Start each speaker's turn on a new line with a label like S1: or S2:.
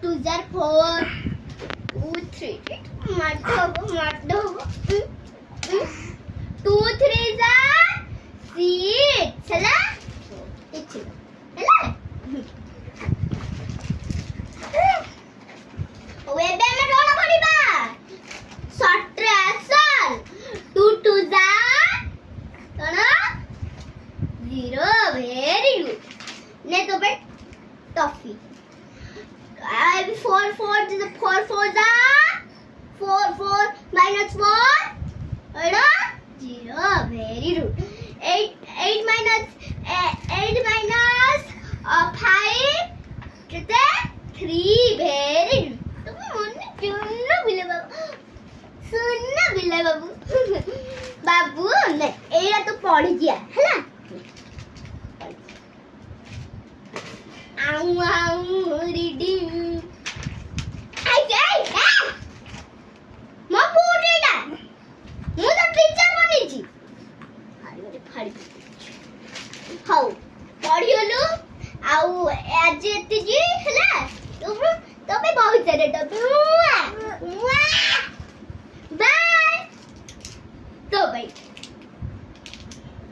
S1: 2s are 4 2 3 ମାଡ 2 3s are 6 ହେଲା କିଛି ହେଲା ଏବେ ଆମେ କଣ କରିବା ସବଟ୍ରାକ୍ସନ 2 2s are କଣ 0 very good ନେ ତ ବେ toffee 4 4 to the 4 4s are 4 4 minus 4 0 very good 8 minus 5 कितने 3 very good तुम मन क्यों बिले बाबू सुन बिले बाबू बाबू ने एरा तो पढ़ गया हैला reading ମୋ ପୁଅଟା ମୁଁ ତ ଟିଚର ବନିଛି ହଉ ପଢିଗଲୁ ଆଉ ଆଜି ଏତିକି ହେଲା ତମେ ବହୁତ ସାରା